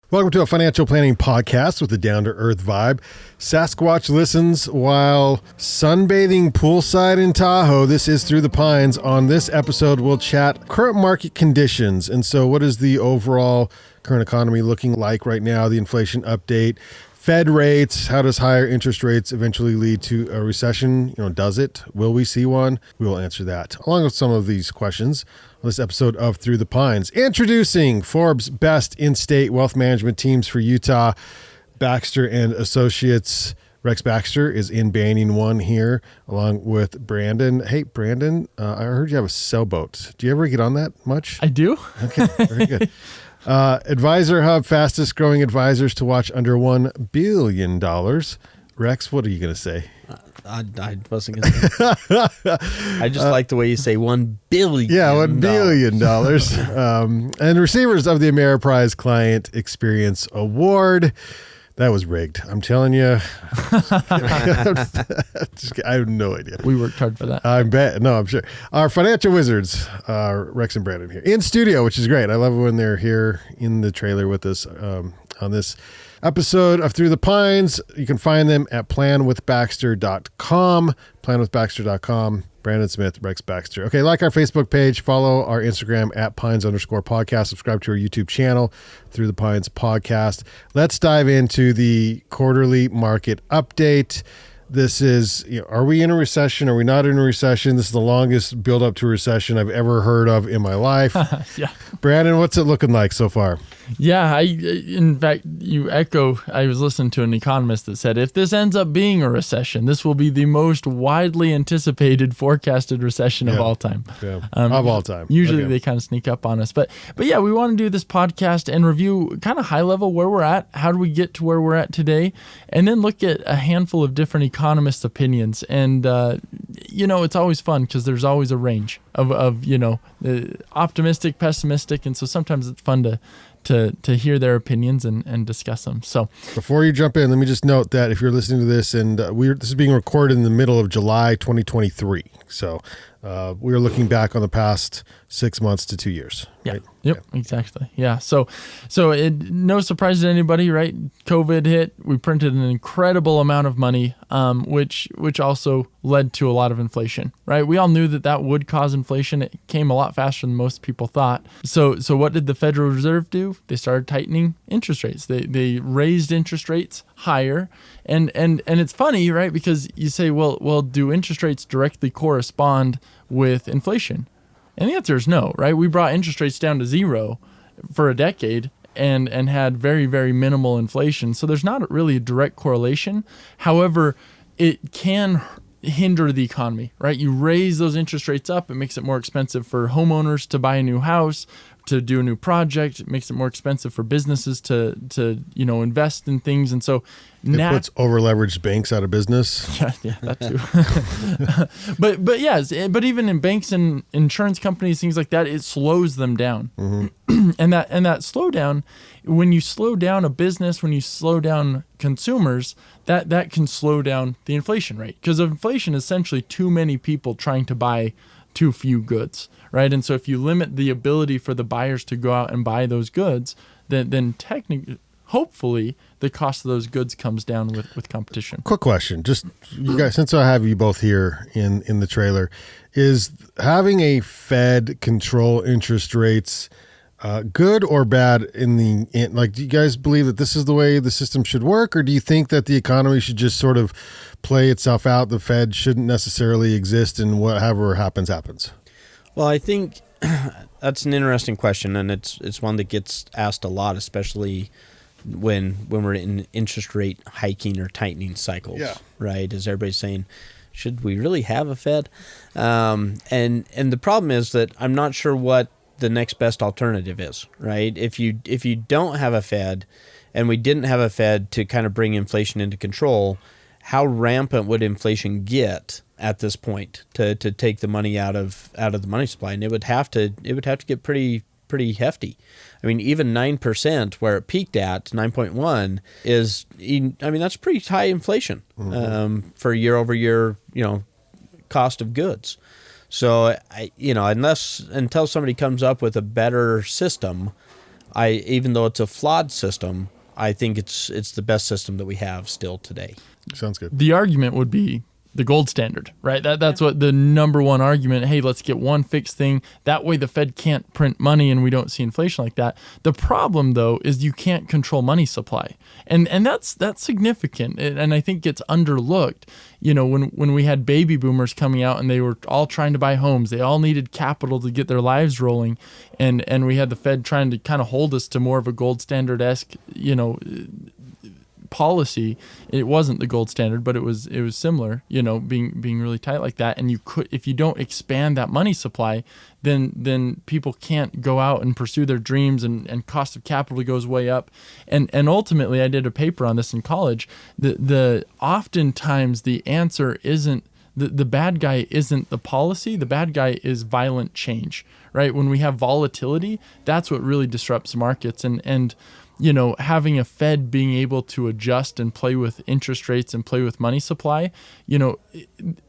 Welcome to a financial planning podcast with a down-to-earth vibe. Sasquatch listens while sunbathing poolside in Tahoe. This is Through the Pines. On this episode, we'll chat current market conditions. And so what is the overall current economy looking like right now? The inflation update, Fed rates, how does higher interest rates eventually lead to a recession? Does it? Will we see one? We will answer that, along with some of these questions on this episode of Through the Pines. Introducing Forbes' best in-state wealth management teams for Utah, Baxter and Associates. Rex.m.baxter is in Banning One here, along with Brandon. Hey, Brandon, I heard you have a sailboat. Do you ever get on that much? I do. Okay, very good. Advisor Hub, fastest growing advisors to watch under $1 billion. Rex, what are you going to say? I wasn't going to say. I just like the way you say $1 billion. Yeah, $1 billion. And receivers of the Ameriprise Client Experience Award. That was rigged. I'm telling you. I have no idea. We worked hard for that. I bet. No, I'm sure. Our financial wizards, Rex and Brandon here in studio, which is great. I love when they're here in the trailer with us on this episode of Through the Pines. You can find them at planwithbaxter.com, planwithbaxter.com. Brandon Smith, Rex.m.baxter. Okay, like our Facebook page, follow our Instagram at Pines_podcast, subscribe to our YouTube channel, Through the Pines Podcast. Let's dive into the quarterly market update. This is, are we in a recession? Are we not in a recession? This is the longest build up to a recession I've ever heard of in my life. Yeah. Brandon, what's it looking like so far? Yeah, in fact, you echo, I was listening to an economist that said, if this ends up being a recession, this will be the most widely anticipated forecasted recession of all time. Yeah, of all time. Usually they kind of sneak up on us. But yeah, we want to do this podcast and review kind of high level where we're at. How do we get to where we're at today? And then look at a handful of different economists' opinions. And, it's always fun because there's always a range of optimistic, pessimistic. And so sometimes it's fun to hear their opinions and discuss them. So before you jump in, let me just note that if you're listening to this and this is being recorded in the middle of July 2023. So we're looking back on the past 6 months to 2 years. Yeah. Right? Yep. Yeah. Exactly. Yeah. So no surprise to anybody, right? COVID hit. We printed an incredible amount of money, which also led to a lot of inflation, right? We all knew that would cause inflation. It came a lot faster than most people thought. So what did the Federal Reserve do? They started tightening interest rates. They raised interest rates higher. And it's funny, right? Because you say, well, do interest rates directly correspond with inflation? And the answer is no, right? We brought interest rates down to zero for a decade and had very, very minimal inflation. So there's not really a direct correlation. However, it can hinder the economy, right? You raise those interest rates up, it makes it more expensive for homeowners to buy a new house, to do a new project. It makes it more expensive for businesses to invest in things. And so it puts over-leveraged banks out of business. Yeah, that too. but even in banks and insurance companies, things like that, it slows them down. Mm-hmm. and that slowdown, when you slow down a business, when you slow down consumers, that can slow down the inflation rate. Because inflation is essentially too many people trying to buy too few goods, right? And so if you limit the ability for the buyers to go out and buy those goods, then technically, hopefully, the cost of those goods comes down with competition. Quick question, just you guys, since I have you both here in the trailer, is having a Fed control interest rates good or bad do you guys believe that this is the way the system should work, or do you think that the economy should just sort of play itself out? The Fed shouldn't necessarily exist, and whatever happens? Well, I think that's an interesting question, and it's one that gets asked a lot, especially when we're in interest rate hiking or tightening cycles. Yeah. Right? As everybody's saying, should we really have a Fed? And the problem is that I'm not sure what the next best alternative is, right? If you don't have a Fed, and we didn't have a Fed to kind of bring inflation into control, how rampant would inflation get at this point to take the money out of the money supply? And it would have to get pretty hefty. I mean, even 9%, where it peaked at 9.1, that's pretty high inflation for year over year, cost of goods. So until somebody comes up with a better system, even though it's a flawed system, I think it's the best system that we have still today. Sounds good. The argument would be the gold standard, right? That's what the number one argument. Hey, let's get one fixed thing. That way the Fed can't print money and we don't see inflation like that. The problem, though, is you can't control money supply. And that's significant. And I think it's underlooked. When we had baby boomers coming out and they were all trying to buy homes, they all needed capital to get their lives rolling. And we had the Fed trying to kind of hold us to more of a gold standard-esque, policy. It wasn't the gold standard, but it was similar, being really tight like that. And if you don't expand that money supply, then people can't go out and pursue their dreams, and cost of capital goes way up. And ultimately, I did a paper on this in college. The oftentimes the answer isn't the bad guy isn't the policy. The bad guy is violent change, right? When we have volatility, that's what really disrupts markets. And having a Fed being able to adjust and play with interest rates and play with money supply,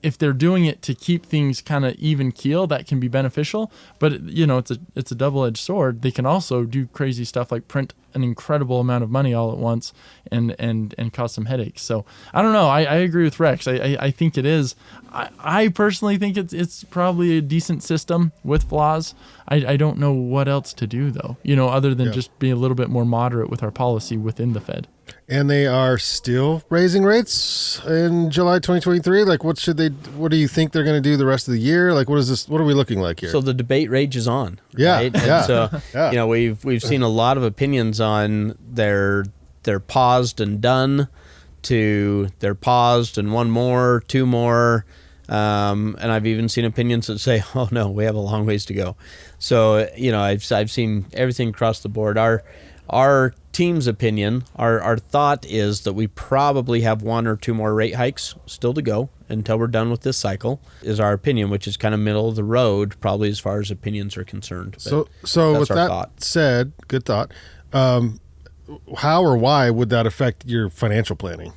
if they're doing it to keep things kind of even keel, that can be beneficial. But it's a double-edged sword. They can also do crazy stuff like print an incredible amount of money all at once and cause some headaches. So I don't know. I agree with Rex. I think it is. I personally think it's probably a decent system with flaws. I don't know what else to do, though, other than just be a little bit more moderate with our policy within the Fed. And they are still raising rates in July 2023. Like, what do you think they're going to do the rest of the year? Like, what are we looking like here? So the debate rages on. Yeah. Right? Yeah. And so, we've seen a lot of opinions on they're paused and done to they're paused and one more, two more. And I've even seen opinions that say, oh no, we have a long ways to go. So, I've seen everything across the board. Our team's opinion, our thought is that we probably have one or two more rate hikes still to go until we're done with this cycle, is our opinion, which is kind of middle of the road, probably as far as opinions are concerned. But so with that said, good thought. How or why would that affect your financial planning?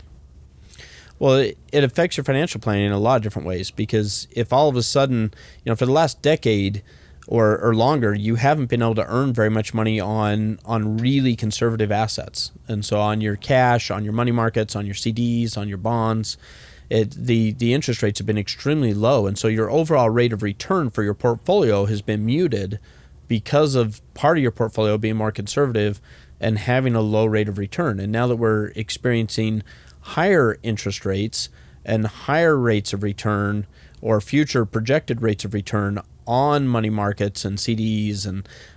Well, it affects your financial planning in a lot of different ways, because if all of a sudden, for the last decade or longer, you haven't been able to earn very much money on really conservative assets. And so on your cash, on your money markets, on your CDs, on your bonds, the interest rates have been extremely low. And so your overall rate of return for your portfolio has been muted because of part of your portfolio being more conservative and having a low rate of return. And now that we're experiencing higher interest rates and higher rates of return, or future projected rates of return on money markets and CDs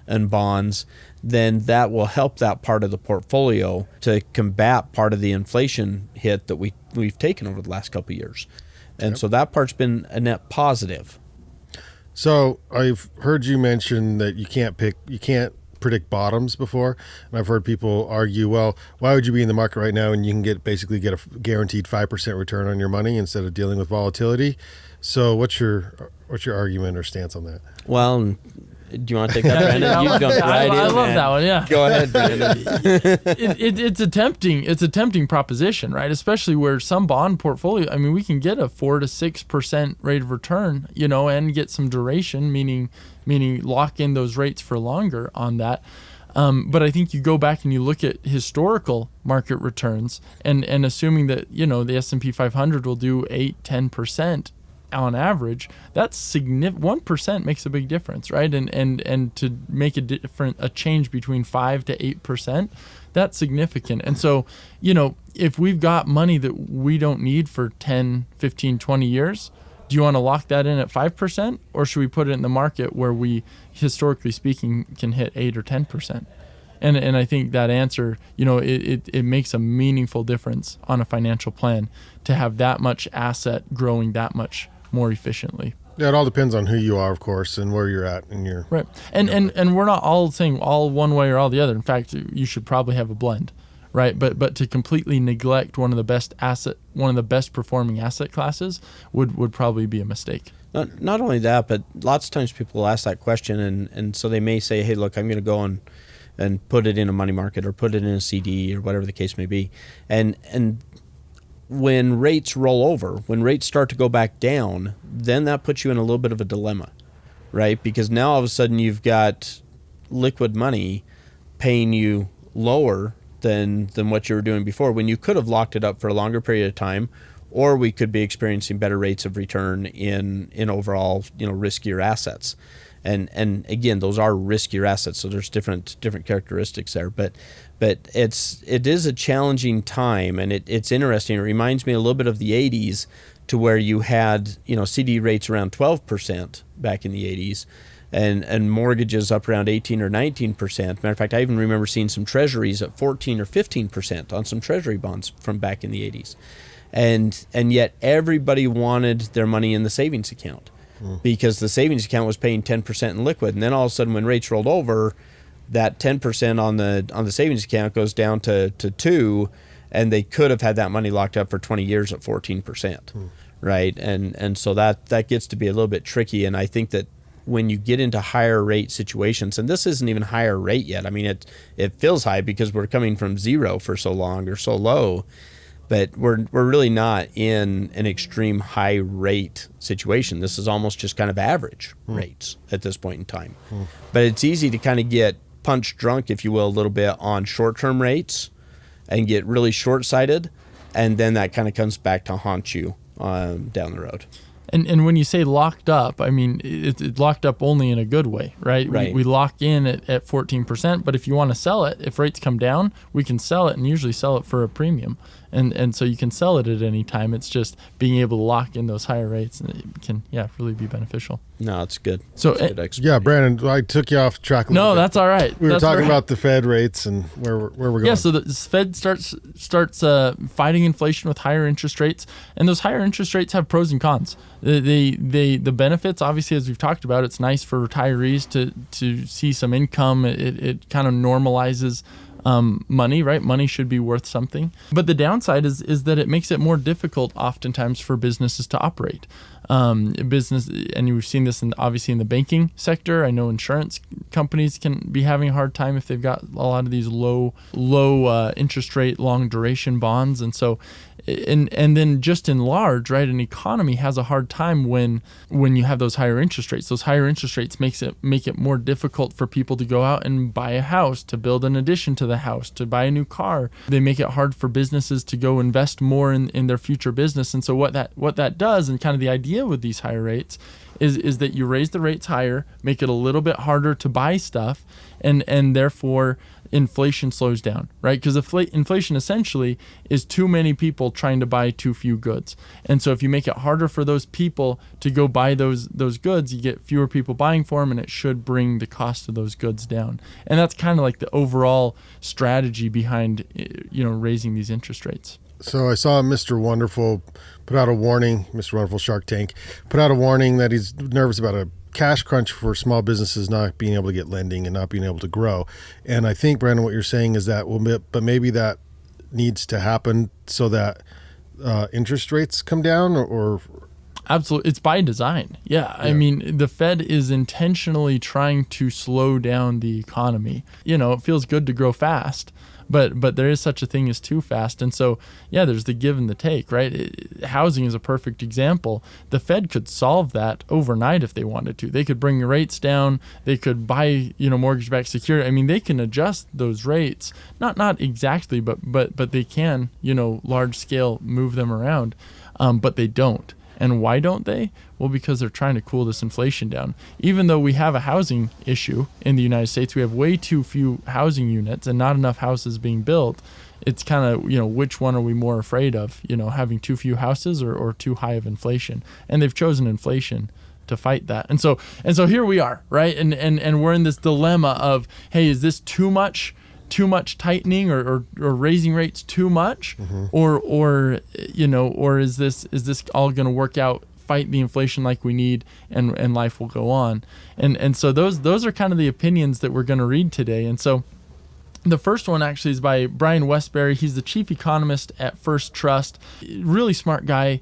and bonds, then that will help that part of the portfolio to combat part of the inflation hit that we've taken over the last couple of years. And so that part's been a net positive. So I've heard you mention that you can't predict bottoms before, and I've heard people argue, well, why would you be in the market right now and you can basically get a guaranteed 5% return on your money instead of dealing with volatility? So what's your argument or stance on that? Well, do you want to take that, Brandon? You jumped right in. I love that one. Yeah. Go ahead, Brandon. It's a tempting proposition, right? Especially where some bond portfolio, I mean, we can get a 4 to 6% rate of return, and get some duration, meaning lock in those rates for longer on that. But I think you go back and you look at historical market returns and assuming that, the S&P 500 will do 8-10% on average, that's significant. 1% makes a big difference, right? And to make a change between 5 to 8%, that's significant. And so, if we've got money that we don't need for 10, 15, 20 years, do you want to lock that in at 5%, or should we put it in the market where we, historically speaking, can hit 8 or 10%? And I think that answer, it makes a meaningful difference on a financial plan to have that much asset growing that much more efficiently. Yeah, it all depends on who you are, of course, and where you're at in your right. And we're not all saying all one way or all the other. In fact, you should probably have a blend, right? But to completely neglect one of the best performing asset classes would probably be a mistake. Not only that, but lots of times people will ask that question, and so they may say, hey, look, I'm going to go and put it in a money market or put it in a CD or whatever the case may be. And when rates roll over, when rates start to go back down, then that puts you in a little bit of a dilemma, right? Because now all of a sudden you've got liquid money paying you lower than what you were doing before, when you could have locked it up for a longer period of time, or we could be experiencing better rates of return in overall, riskier assets. And again, those are riskier assets, so there's different characteristics there. But it is a challenging time, and it's interesting. It reminds me a little bit of the 80s, to where you had CD rates around 12% back in the 80s, and mortgages up around 18 or 19%. Matter of fact, I even remember seeing some treasuries at 14 or 15% on some treasury bonds from back in the 80s. And yet everybody wanted their money in the savings account, because the savings account was paying 10% in liquid. And then all of a sudden, when rates rolled over, that 10% on the savings account goes down to 2%, and they could have had that money locked up for 20 years at 14%, right? And so that gets to be a little bit tricky. And I think that when you get into higher rate situations, and this isn't even higher rate yet. I mean, it feels high because we're coming from zero for so long, or so low, but we're really not in an extreme high rate situation. This is almost just kind of average rates at this point in time. But it's easy to kind of get punch drunk, if you will, a little bit on short-term rates and get really short-sighted, and then that kind of comes back to haunt you down the road. And when you say locked up, I mean, it's locked up only in a good way, right? Right. We lock in at 14%, but if you want to sell it, if rates come down, we can sell it, and usually sell it for a premium. And so you can sell it at any time. It's just being able to lock in those higher rates, and it can, really be beneficial. No, it's good. So, It's good Brandon, I took you off track a little bit. No, that's all right. We were talking about the Fed rates and where we're going. Yeah, so the Fed starts fighting inflation with higher interest rates, and those higher interest rates have pros and cons. The benefits, obviously, as we've talked about, it's nice for retirees to see some income. It kind of normalizes money, right? Money should be worth something. But the downside is that it makes it more difficult oftentimes for businesses to operate. And we've seen this obviously in the banking sector. I know insurance companies can be having a hard time if they've got a lot of these low interest rate, long duration bonds. And so, and then just in large, right, an economy has a hard time when you have those higher interest rates. Those higher interest rates make it more difficult for people to go out and buy a house, to build an addition to the house, to buy a new car. They make it hard for businesses to go invest more in their future business. And so what that does, and kind of the idea with these higher rates, is that you raise the rates higher, make it a little bit harder to buy stuff, and therefore inflation slows down, right? Because inflation essentially is too many people trying to buy too few goods. And so if you make it harder for those people to go buy those goods, you get fewer people buying for them, and it should bring the cost of those goods down. And that's kind of like the overall strategy behind raising these interest rates. So I saw Mr. Wonderful put out a warning, Mr. Wonderful Shark Tank, put out a warning that he's nervous about a cash crunch for small businesses not being able to get lending and not being able to grow. And I think, Brandon, what you're saying is that, but maybe that needs to happen so that interest rates come down, or Absolutely. It's by design. Yeah. I mean, the Fed is intentionally trying to slow down the economy. It feels good to grow fast, but there is such a thing as too fast. And so, there's the give and the take, right? Housing is a perfect example. The Fed could solve that overnight if they wanted to. They could bring the rates down. They could buy, mortgage-backed security. I mean, they can adjust those rates, not exactly, but they can, large scale move them around, but they don't. And why don't they? Well, because they're trying to cool this inflation down. Even though we have a housing issue in the United States, we have way too few housing units and not enough houses being built. It's kind of, which one are we more afraid of, having too few houses or too high of inflation? And they've chosen inflation to fight that. And so here we are, right? And we're in this dilemma of, hey, is this too much tightening or raising rates too much, or is this all going to work out, fight the inflation like we need, and life will go on. And so those are kind of the opinions that we're going to read today. And so the first one actually is by Brian Westbury. He's the chief economist at First Trust. Really smart guy,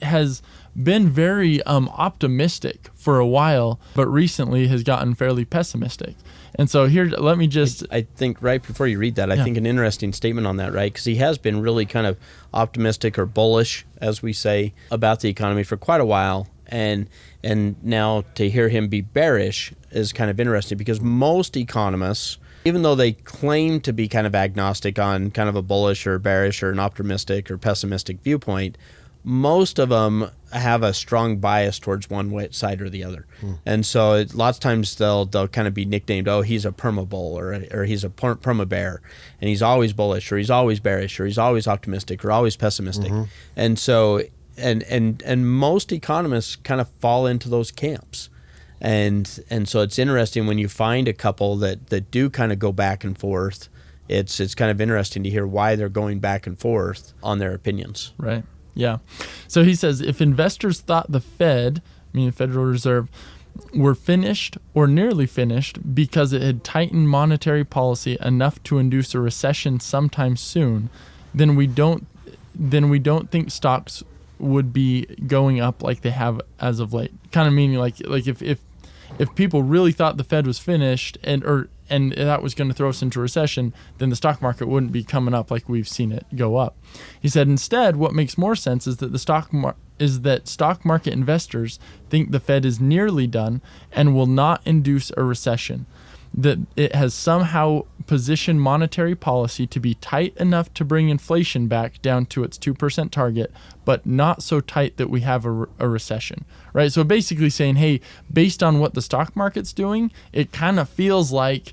has been very optimistic for a while, but recently has gotten fairly pessimistic. And so here, let me just... I think right before you read that, I think an interesting statement on that, right? Because he has been really kind of optimistic or bullish, as we say, about the economy for quite a while. And now to hear him be bearish is kind of interesting, because most economists Even though they claim to be kind of agnostic on kind of a bullish or bearish or an optimistic or pessimistic viewpoint, most of them have a strong bias towards one side or the other. And so lots of times they'll kind of be nicknamed, oh, he's a perma-bull or he's a perma-bear, and he's always bullish or he's always bearish or he's always optimistic or always pessimistic. And so and most economists kind of fall into those camps. And so it's interesting when you find a couple that do kind of go back and forth. It's kind of interesting to hear why they're going back and forth on their opinions. Right. Yeah. So he says, if investors thought the Fed, meaning the Federal Reserve, were finished or nearly finished because it had tightened monetary policy enough to induce a recession sometime soon, then we don't think stocks would be going up like they have as of late. Kind of meaning like if people really thought the Fed was finished and that was going to throw us into recession, then the stock market wouldn't be coming up like we've seen it go up. He said, instead, what makes more sense is that stock market investors think the Fed is nearly done and will not induce a recession. That it has somehow positioned monetary policy to be tight enough to bring inflation back down to its 2% target, but not so tight that we have a recession, right? So basically saying, hey, based on what the stock market's doing, it kind of feels like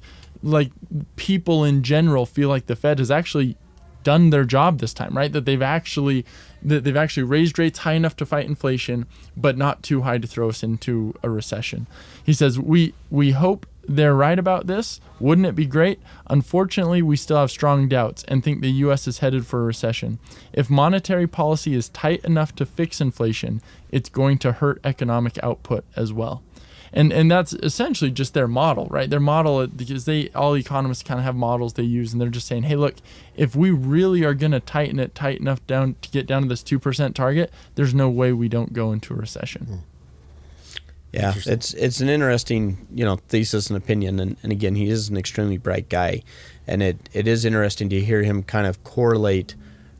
people in general feel like the Fed has actually done their job this time, right? That they've actually raised rates high enough to fight inflation, but not too high to throw us into a recession. He says, we hope they're right about this. Wouldn't it be great? Unfortunately, we still have strong doubts and think the U.S. is headed for a recession. If monetary policy is tight enough to fix inflation, it's going to hurt economic output as well. And that's essentially just their model, right? Their model, because all economists kind of have models they use, and they're just saying, hey, look, if we really are going to tighten it tight enough down to get down to this 2% target, there's no way we don't go into a recession. Yeah, it's an interesting, thesis and opinion, and again, he is an extremely bright guy, and it is interesting to hear him kind of correlate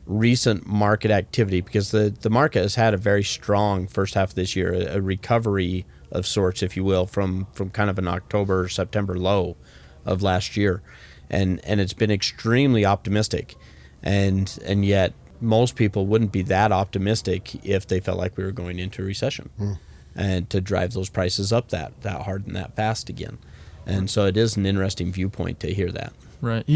recent market activity, because the market has had a very strong first half of this year, a recovery of sorts, if you will, from kind of an October or September low of last year, and it's been extremely optimistic, and yet most people wouldn't be that optimistic if they felt like we were going into a recession. And to drive those prices up that hard and that fast again. And so it is an interesting viewpoint to hear that. Right.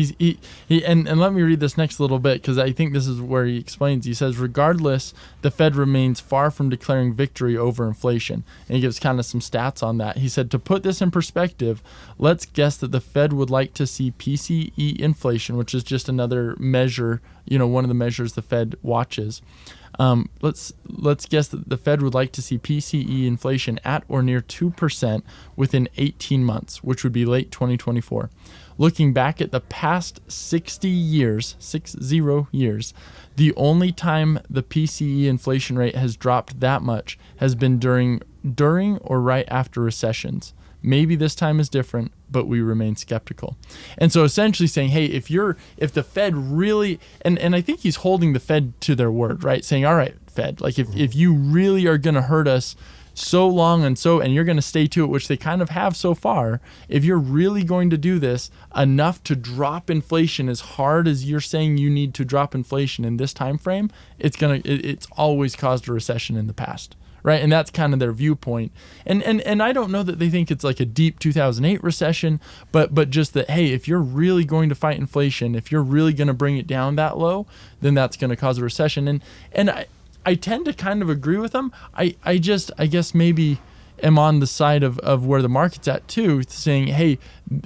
And let me read this next little bit, because I think this is where he explains. He says, regardless, the Fed remains far from declaring victory over inflation. And he gives kind of some stats on that. He said, to put this in perspective, let's guess that the Fed would like to see PCE inflation, which is just another measure, one of the measures the Fed watches. Let's guess that the Fed would like to see PCE inflation at or near 2% within 18 months, which would be late 2024. Looking back at the past 60 years, the only time the PCE inflation rate has dropped that much has been during or right after recessions. Maybe this time is different, but we remain skeptical. And so essentially saying, hey, if the Fed really, and I think he's holding the Fed to their word, right? Saying, all right, Fed, like if you really are going to hurt us so long and you're going to stay to it, which they kind of have so far, if you're really going to do this enough to drop inflation as hard as you're saying you need to drop inflation in this time frame, it's always caused a recession in the past. Right, and that's kind of their viewpoint, and I don't know that they think it's like a deep 2008 recession, but just that, hey, if you're really going to fight inflation, if you're really going to bring it down that low, then that's going to cause a recession, and I tend to kind of agree with them. I guess maybe am on the side of where the market's at too, saying, hey,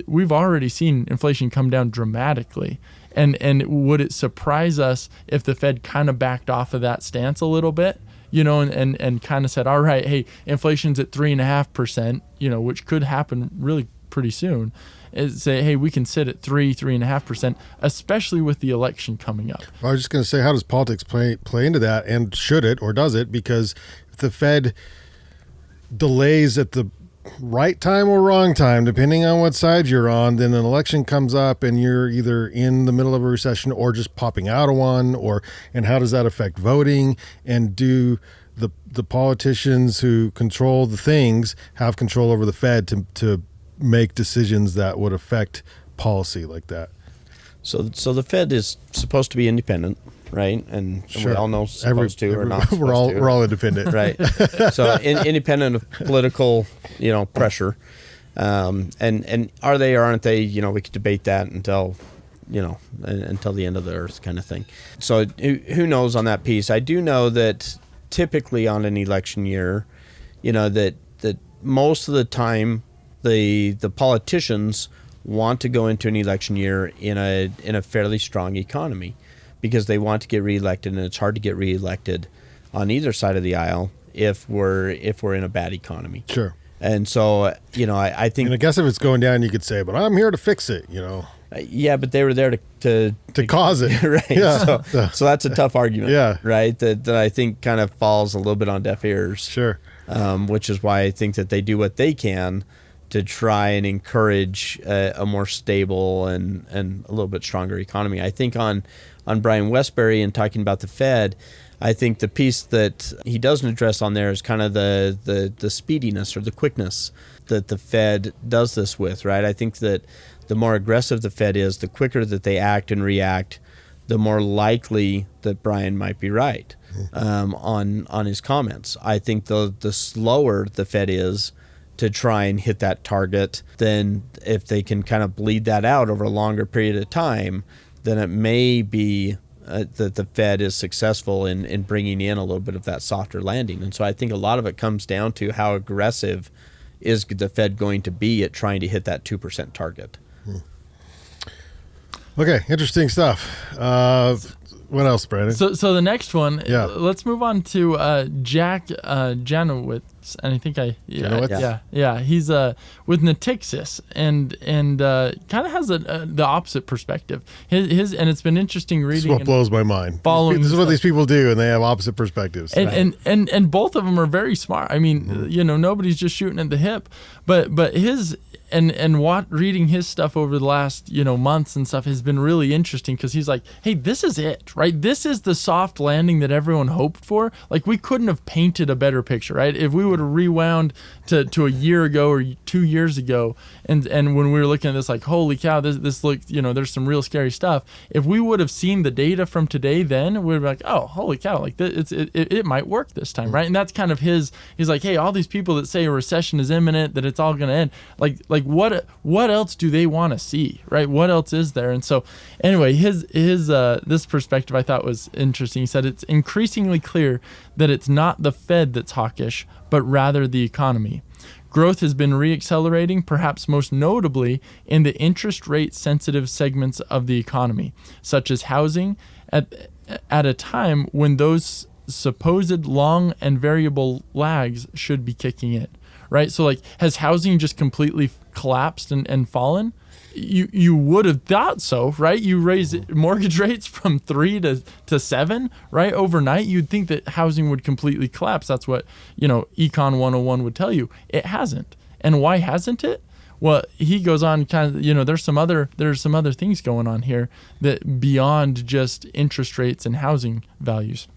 we've already seen inflation come down dramatically. And would it surprise us if the Fed kind of backed off of that stance a little bit? And kind of said, all right, hey, inflation's at 3.5%, which could happen really pretty soon. Say, hey, we can sit at 3.5%, especially with the election coming up. I was just going to say, how does politics play into that, and should it or does it? Because if the Fed delays at the right time or wrong time, depending on what side you're on, then an election comes up and you're either in the middle of a recession or just popping out of one, and how does that affect voting? And do the politicians who control the things have control over the Fed to make decisions that would affect policy like that? So the Fed is supposed to be independent, right? And Sure. we all know supposed to or not supposed we're all to. we're all independent, Right. So independent of political, pressure. And are they or aren't they? We could debate that until the end of the earth kind of thing. So who knows on that piece? I do know that typically on an election year, that most of the time the politicians want to go into an election year in a fairly strong economy because they want to get reelected, and it's hard to get reelected on either side of the aisle if we're in a bad economy. Sure. And so, I think... And I guess if it's going down, you could say, but I'm here to fix it, Yeah, but they were there to cause it. Right. Yeah. So that's a tough argument. Yeah. Right. That I think kind of falls a little bit on deaf ears. Sure. Which is why I think that they do what they can to try and encourage a more stable and a little bit stronger economy. I think on Brian Westbury and talking about the Fed, I think the piece that he doesn't address on there is kind of the speediness or the quickness that the Fed does this with, right? I think that the more aggressive the Fed is, the quicker that they act and react, the more likely that Brian might be right on his comments. I think the slower the Fed is to try and hit that target, then if they can kind of bleed that out over a longer period of time, then it may be that the Fed is successful in bringing in a little bit of that softer landing. And so I think a lot of it comes down to how aggressive is the Fed going to be at trying to hit that 2% target. Okay, interesting stuff. What else, Brandon? So the next one, Yeah. let's move on to Jack Janowitz, and I think Janowitz? yeah, he's with Natixis, and kind of has the opposite perspective. His and it's been interesting This reading. is what blows my mind. Following This is what stuff. these people do, and they have opposite perspectives. And both of them are very smart. I mean, nobody's just shooting at the hip, but his. And reading his stuff over the last months and stuff has been really interesting because he's like, hey, this is it, right? This is the soft landing that everyone hoped for. Like, we couldn't have painted a better picture, right? If we would have rewound to a year ago or 2 years ago, and when we were looking at this, like, holy cow, this looked, there's some real scary stuff. If we would have seen the data from today, then we'd be like, oh, holy cow, like it might work this time, right? And that's kind of he's like, hey, all these people that say a recession is imminent, that it's all going to end, like what else do they want to see, right? What else is there? And so anyway, his this perspective I thought was interesting. He said it's increasingly clear that it's not the Fed that's hawkish, but rather the economy. Growth has been reaccelerating, perhaps most notably in the interest rate sensitive segments of the economy, such as housing, at a time when those supposed long and variable lags should be kicking in. Right? So, like, has housing just completely collapsed and fallen? You would have thought so, right? You raise mortgage rates from 3 to 7, right? Overnight, you'd think that housing would completely collapse. That's what, Econ 101 would tell you. It hasn't. And why hasn't it? Well, he goes on kind of, there's some other things going on here that beyond just interest rates and housing values.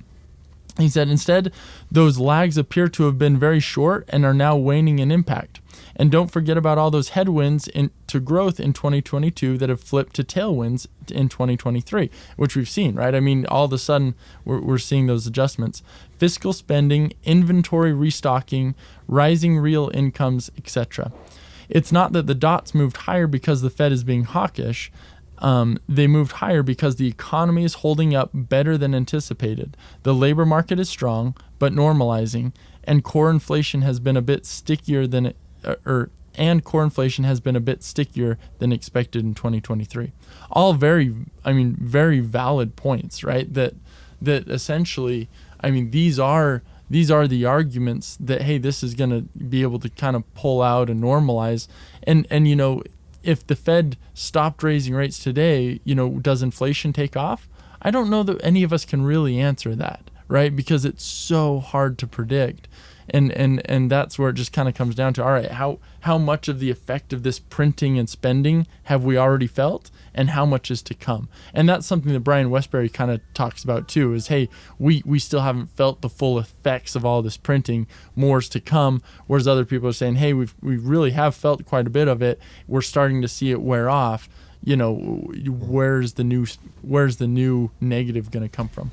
He said, instead, those lags appear to have been very short and are now waning in impact. And don't forget about all those headwinds to growth in 2022 that have flipped to tailwinds in 2023, which we've seen, right? I mean, all of a sudden, we're seeing those adjustments. Fiscal spending, inventory restocking, rising real incomes, etc. It's not that the dots moved higher because the Fed is being hawkish. They moved higher because the economy is holding up better than anticipated. The labor market is strong, but normalizing, and core inflation has been a bit stickier than expected in 2023. All very valid points, right? That essentially, these are the arguments that, hey, this is going to be able to kind of pull out and normalize, and if the Fed stopped raising rates today, does inflation take off? I don't know that any of us can really answer that, right? Because it's so hard to predict. And that's where it just kind of comes down to, all right, how much of the effect of this printing and spending have we already felt, and how much is to come? And that's something that Brian Westbury kind of talks about too, is, hey, we still haven't felt the full effects of all this printing, more's to come, whereas other people are saying, hey, we really have felt quite a bit of it, we're starting to see it wear off. where's the new negative going to come from?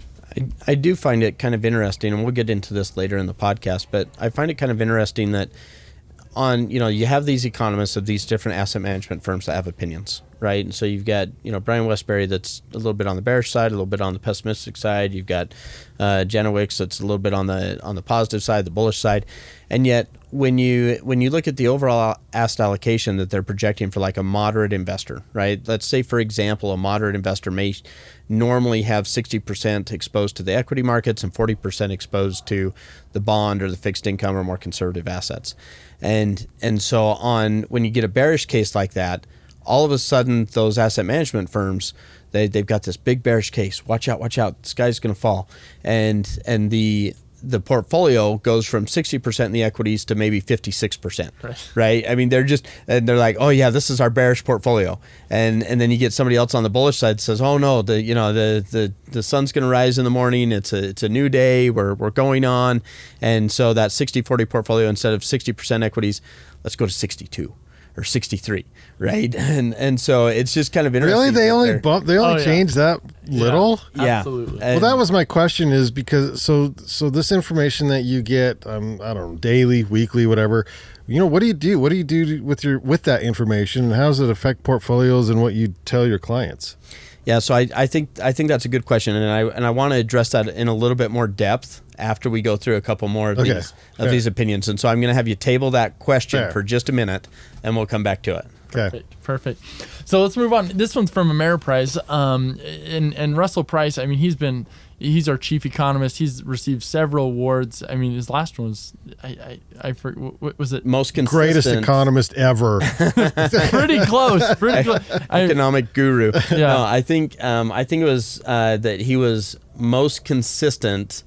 I do find it kind of interesting, and we'll get into this later in the podcast, but I find it kind of interesting that you have these economists of these different asset management firms that have opinions, right? And so you've got, Brian Westbury that's a little bit on the bearish side, a little bit on the pessimistic side. You've got Janowicz that's a little bit on the positive side, the bullish side. And yet when you look at the overall asset allocation that they're projecting for like a moderate investor, right? Let's say, for example, a moderate investor may normally have 60% exposed to the equity markets and 40% exposed to the bond or the fixed income or more conservative assets. And so when you get a bearish case like that, all of a sudden those asset management firms, they've got this big bearish case. Watch out, the sky's going to fall. And the portfolio goes from 60% in the equities to maybe 56%, right? I mean, they're like, oh yeah, this is our bearish portfolio. And then you get somebody else on the bullish side that says, oh no, the sun's going to rise in the morning. It's a new day. We're going on. And so that 60-40 portfolio, instead of 60% equities, let's go to 62 or 63, right? And so it's just kind of interesting. Really? They only changed that little? Yeah. Absolutely. Well, that was my question, is because so this information that you get, I don't know, daily, weekly, whatever, what do you do? What do you do with that information, and how does it affect portfolios and what you tell your clients? Yeah, so I think that's a good question, and I want to address that in a little bit more depth after we go through a couple more of these opinions. And so I'm going to have you table that question for just a minute, and we'll come back to it. Okay. Perfect. So let's move on. This one's from Ameriprise, and Russell Price. I mean, he's our chief economist. He's received several awards. I mean, his last one was what was it? Most consistent, greatest economist ever. Pretty close. Economic guru. Yeah. No, I think it was that he was most consistent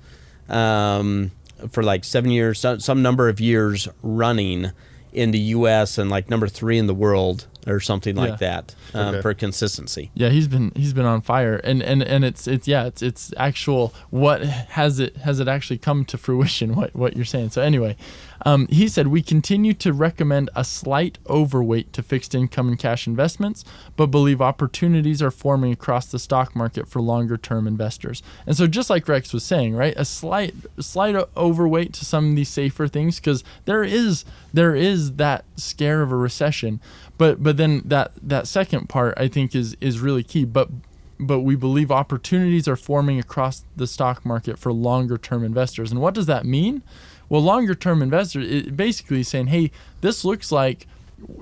for like 7 years, some number of years running in the U.S. and like number 3 in the world or something like that for consistency. Yeah, he's been on fire, and it's actual. What has it actually come to fruition? What you're saying. So anyway, he said we continue to recommend a slight overweight to fixed income and cash investments, but believe opportunities are forming across the stock market for longer term investors. And so just like Rex was saying, right, a slight overweight to some of these safer things, because there is that scare of a recession. But then that second part, I think, is really key. But we believe opportunities are forming across the stock market for longer term investors. And what does that mean? Well, longer term investors, it basically is saying, hey, this looks like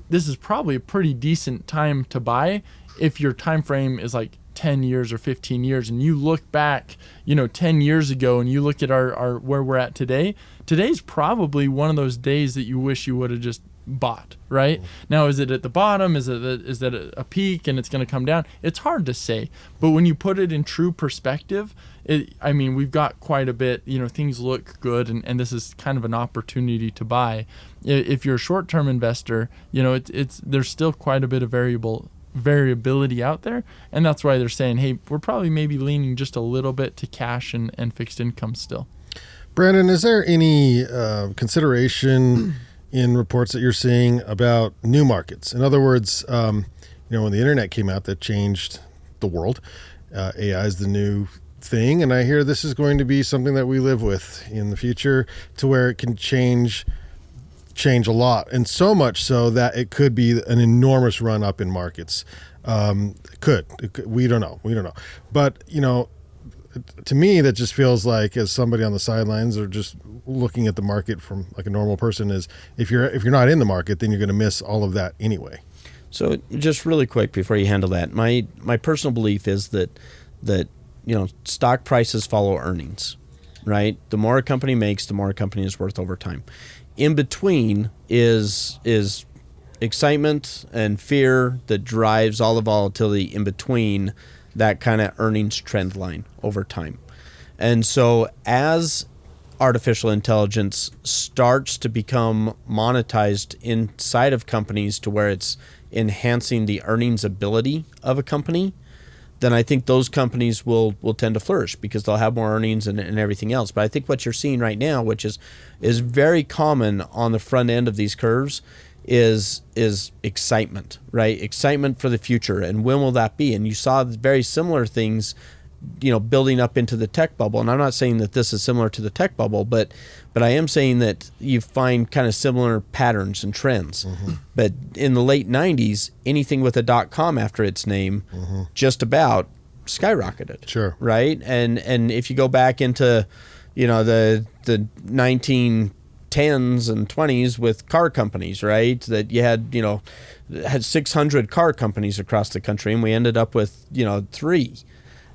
this is probably a pretty decent time to buy if your time frame is like 10 years or 15 years, and you look back 10 years ago and you look at our where we're at today's probably one of those days that you wish you would have just bought, right? Now, is it at the bottom? Is that a peak and it's going to come down? It's hard to say, but when you put it in true perspective, we've got quite a bit, things look good, and this is kind of an opportunity to buy. If you're a short-term investor, there's still quite a bit of variability out there, and that's why they're saying, hey, we're probably maybe leaning just a little bit to cash and fixed income still. Brandon, is there any consideration in reports that you're seeing about new markets? In other words, when the internet came out, that changed the world. AI is the new thing, and I hear this is going to be something that we live with in the future, to where it can change a lot, and so much so that it could be an enormous run up in markets. It could. We don't know. But to me, that just feels like, as somebody on the sidelines or just looking at the market from like a normal person, is if you're not in the market, then you're going to miss all of that anyway. So just really quick before you handle that, my personal belief is that stock prices follow earnings, right? The more a company makes, the more a company is worth over time. In between is excitement and fear that drives all the volatility in between that kind of earnings trend line over time. And so as artificial intelligence starts to become monetized inside of companies to where it's enhancing the earnings ability of a company, then I think those companies will tend to flourish because they'll have more earnings and everything else. But I think what you're seeing right now, which is very common on the front end of these curves, is excitement, right? Excitement for the future. And when will that be? And you saw very similar things, building up into the tech bubble. And I'm not saying that this is similar to the tech bubble, but I am saying that you find kind of similar patterns and trends. But in the late 90s, anything with a .com after its name just about skyrocketed. Sure. Right? And if you go back into, the 1910s and 20s with car companies, right? That you had 600 car companies across the country, and we ended up with, 3.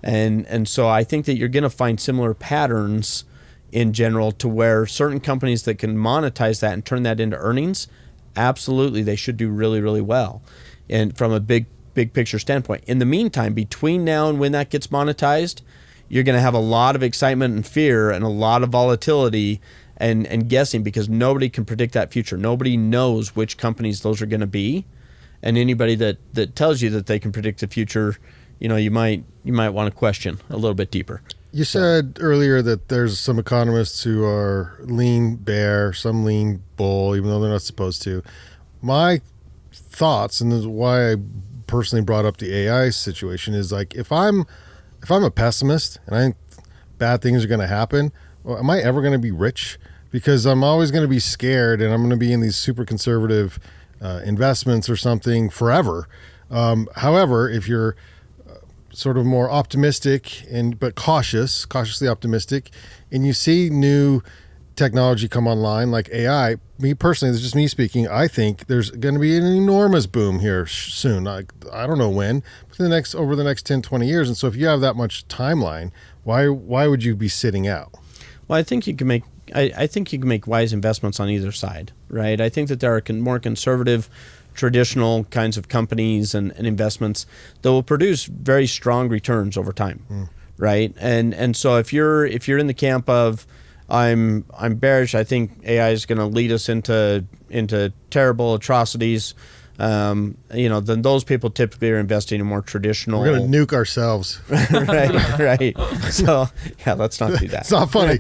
And so I think that you're going to find similar patterns in general to where certain companies that can monetize that and turn that into earnings, absolutely, they should do really, really well. And from a big picture standpoint. In the meantime, between now and when that gets monetized, you're going to have a lot of excitement and fear and a lot of volatility and guessing, because nobody can predict that future. Nobody knows which companies those are going to be. And anybody that tells you that they can predict the future, you might want to question a little bit deeper. You said earlier that there's some economists who are lean bear, some lean bull, even though they're not supposed to. My thoughts, and this is why I personally brought up the AI situation, is like, if I'm a pessimist and I think bad things are going to happen, well, am I ever going to be rich? Because I'm always going to be scared, and I'm going to be in these super conservative investments or something forever. However, if you're sort of more optimistic but cautiously optimistic, and you see new technology come online like AI, me personally, this is just me speaking, I think there's going to be an enormous boom here soon. I don't know when, but over the next 10, 20 years. And so if you have that much timeline, why would you be sitting out? Well, I think you can make wise investments on either side, right? I think that there are more conservative, traditional kinds of companies and investments that will produce very strong returns over time, right? And so if you're in the camp of I'm bearish, I think AI is going to lead us into terrible atrocities, then those people typically are investing in more traditional. We're going to nuke ourselves. right. So yeah, let's not do that. It's not funny.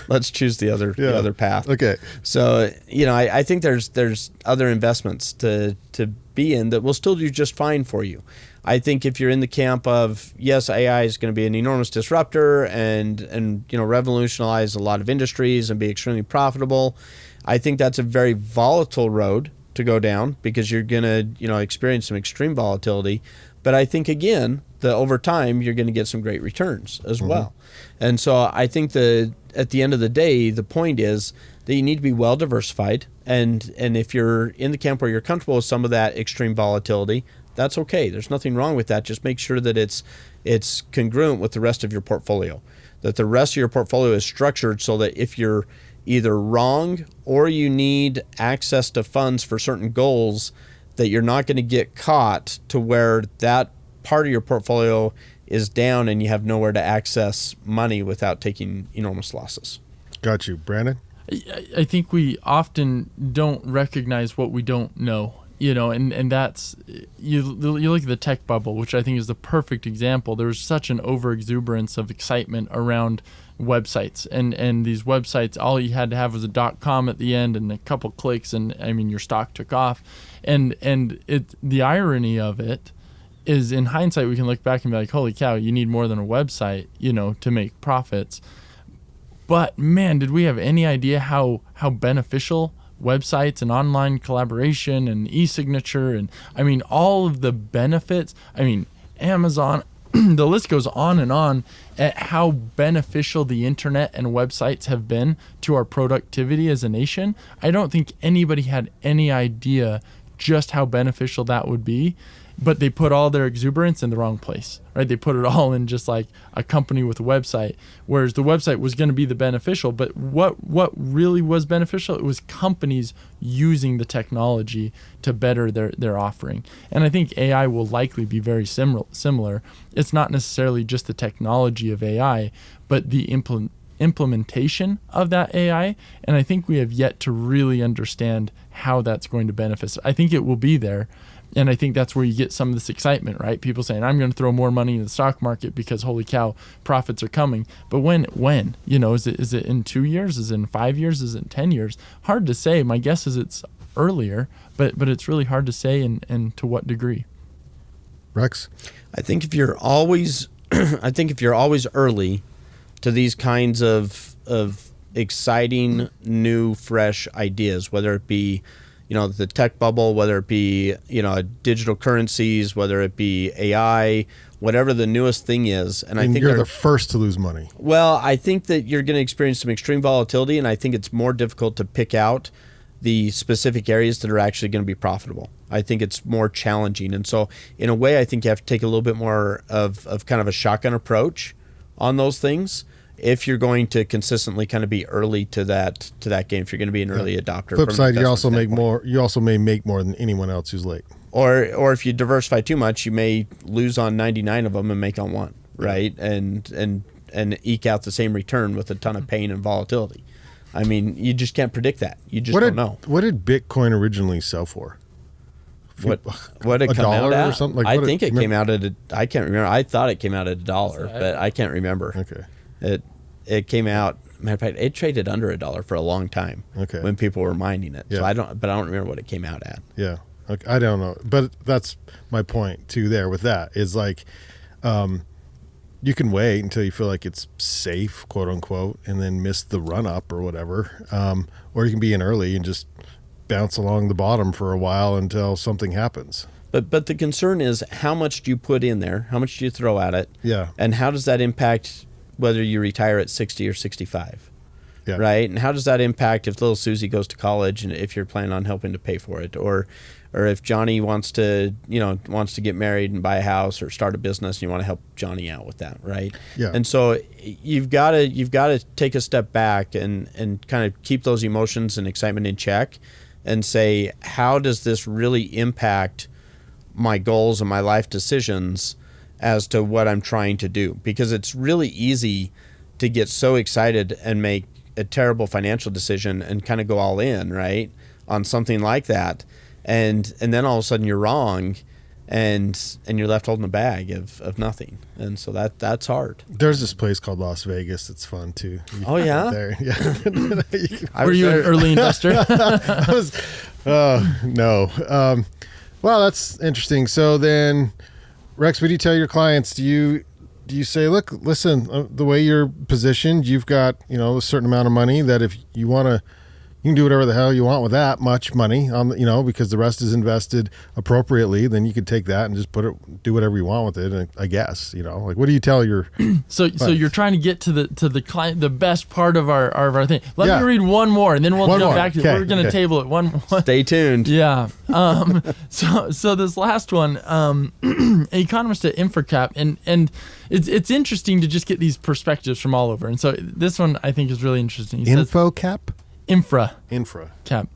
Let's choose the other path. Okay. So I think there's other investments to be in that will still do just fine for you. I think if you're in the camp of, yes, AI is going to be an enormous disruptor and revolutionize a lot of industries and be extremely profitable, I think that's a very volatile road to go down, because you're going to experience some extreme volatility. But I think, again, that over time you're going to get some great returns as well. And so I think that at the end of the day, the point is that you need to be well diversified. And if you're in the camp where you're comfortable with some of that extreme volatility, that's okay. There's nothing wrong with that. Just make sure that it's congruent with the rest of your portfolio, that the rest of your portfolio is structured so that if you're either wrong or you need access to funds for certain goals, that you're not going to get caught to where that part of your portfolio is down and you have nowhere to access money without taking enormous losses. Got you. Brandon? I think we often don't recognize what we don't know. And that's, you look at the tech bubble, which I think is the perfect example. There was such an overexuberance of excitement around websites, and these websites, all you had to have was a .com at the end and a couple clicks, and your stock took off. And the irony of it is, in hindsight, we can look back and be like, holy cow, you need more than a website, to make profits. But man, did we have any idea how beneficial websites and online collaboration and e-signature and all of the benefits, Amazon, the list goes on and on at how beneficial the internet and websites have been to our productivity as a nation. I don't think anybody had any idea just how beneficial that would be, but they put all their exuberance in the wrong place, right? They put it all in just like a company with a website, whereas the website was going to be the beneficial. But what really was beneficial? It was companies using the technology to better their offering. And I think AI will likely be very similar. It's not necessarily just the technology of AI, but the implementation of that AI. And I think we have yet to really understand how that's going to benefit us. I think it will be there, And I think that's where you get some of this excitement, right? People saying, I'm going to throw more money in the stock market because holy cow, profits are coming. But when, is it in 2 years? Is it in 5 years? Is it in 10 years? Hard to say. My guess is it's earlier, but it's really hard to say and to what degree. Rex? I think if you're always early to these kinds of exciting, new, fresh ideas, whether it be, the tech bubble, whether it be, digital currencies, whether it be AI, whatever the newest thing is. And I think you're the first to lose money. Well, I think that you're going to experience some extreme volatility, and I think it's more difficult to pick out the specific areas that are actually going to be profitable. I think it's more challenging. And so in a way, I think you have to take a little bit more of kind of a shotgun approach on those things if you're going to consistently kind of be early to that game, if you're going to be an early adopter. Flip side, you also may make more than anyone else who's late. Or if you diversify too much, you may lose on 99 of them and make on one, right? And eke out the same return with a ton of pain and volatility. I mean, you just can't predict that. You just don't know. What did Bitcoin originally sell for? What it come out at? Or something? I think it came out at I can't remember. I thought it came out at $1, but I can't remember. Okay. It came out. Matter of fact, it traded under $1 for a long time. Okay. When people were mining it. Yeah. So I don't remember what it came out at. Yeah. Okay. I don't know, but that's my point too. There with that is like, you can wait until you feel like it's safe, quote unquote, and then miss the run up or whatever. Or you can be in early and just bounce along the bottom for a while until something happens. But the concern is, how much do you put in there? How much do you throw at it? Yeah. And how does that impact whether you retire at 60 or 65? Yeah. Right? And how does that impact if little Susie goes to college and if you're planning on helping to pay for it, or if Johnny wants to get married and buy a house or start a business and you want to help Johnny out with that, right? Yeah. And so you've got to take a step back and kind of keep those emotions and excitement in check and say, how does this really impact my goals and my life decisions as to what I'm trying to do? Because it's really easy to get so excited and make a terrible financial decision and kind of go all in, right, on something like that. And then all of a sudden you're wrong and you're left holding a bag of nothing. And so that's hard. There's this place called Las Vegas. It's fun too. Oh yeah? There. Yeah. Were you an early investor? I was, no. Well, that's interesting. So then, Rex, what do you tell your clients? Do you say, look, listen, the way you're positioned, you've got, a certain amount of money that if you want to, you can do whatever the hell you want with that much money on, because the rest is invested appropriately, then you could take that and just do whatever you want with it. I guess, like, what do you tell your So you're trying to get to the client, the best part of our thing. Let me read one more and then we'll jump back to it. We're going to table it one. Stay tuned. Yeah. So this last one, economist at InfraCap, and it's interesting to just get these perspectives from all over. And so this one I think is really interesting. InfoCap? Infra cap.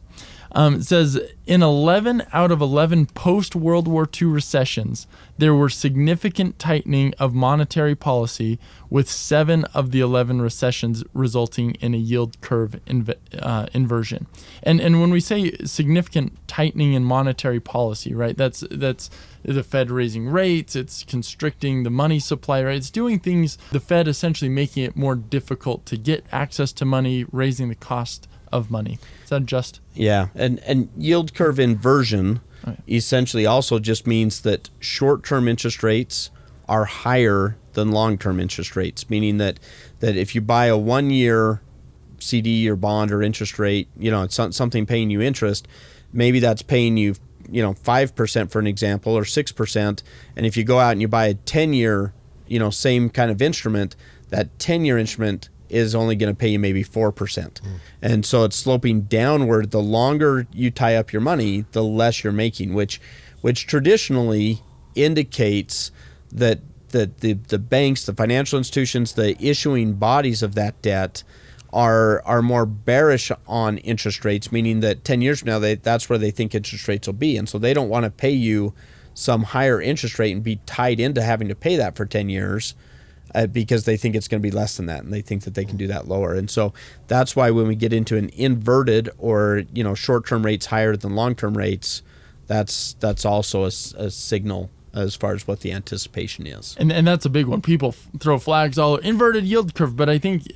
It says, in 11 out of 11 post-World War II recessions, there were significant tightening of monetary policy, with 7 of the 11 recessions resulting in a yield curve inversion. And when we say significant tightening in monetary policy, right, that's the Fed raising rates, it's constricting the money supply, right? It's doing things, the Fed essentially making it more difficult to get access to money, raising the cost of money. Is that just? Yeah, and yield curve inversion essentially also just means that short-term interest rates are higher than long-term interest rates, meaning that if you buy a 1-year CD or bond or interest rate, it's something paying you interest, maybe that's paying you 5% for an example, or 6%, and if you go out and you buy a 10-year, same kind of instrument, that 10-year instrument is only going to pay you maybe 4%. And so it's sloping downward. The longer you tie up your money, the less you're making, which traditionally indicates that the banks, the financial institutions, the issuing bodies of that debt are more bearish on interest rates, meaning that 10 years from now, that's where they think interest rates will be. And so they don't want to pay you some higher interest rate and be tied into having to pay that for 10 years. Because they think it's going to be less than that, and they think that they can do that lower. And so that's why when we get into an inverted or short-term rates higher than long-term rates, that's also a signal as far as what the anticipation is. And that's a big one. People throw flags all over inverted yield curve, but I think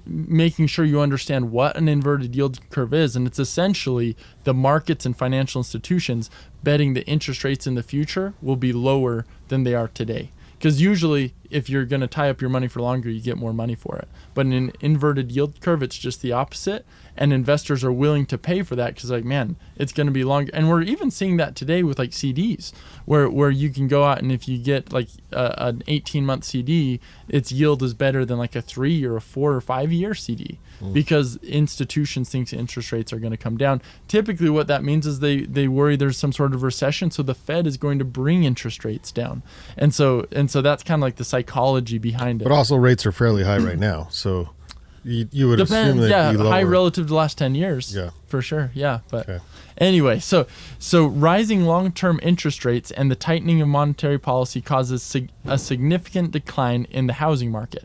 making sure you understand what an inverted yield curve is, and it's essentially the markets and financial institutions betting the interest rates in the future will be lower than they are today. Because usually, if you're going to tie up your money for longer, you get more money for it. But in an inverted yield curve, it's just the opposite. And investors are willing to pay for that because, like, man, it's going to be longer. And we're even seeing that today with, like, CDs, where you can go out and if you get, like, an 18-month CD, its yield is better than, like, a 3 or a 4 or 5 year CD because institutions think interest rates are going to come down. Typically, what that means is they worry there's some sort of recession, so the Fed is going to bring interest rates down. And so that's kind of like the psychology behind it. But also rates are fairly high right now, so you would assume that be lower. High relative to the last 10 years. Yeah. For sure. Yeah. But anyway, so rising long-term interest rates and the tightening of monetary policy causes a significant decline in the housing market.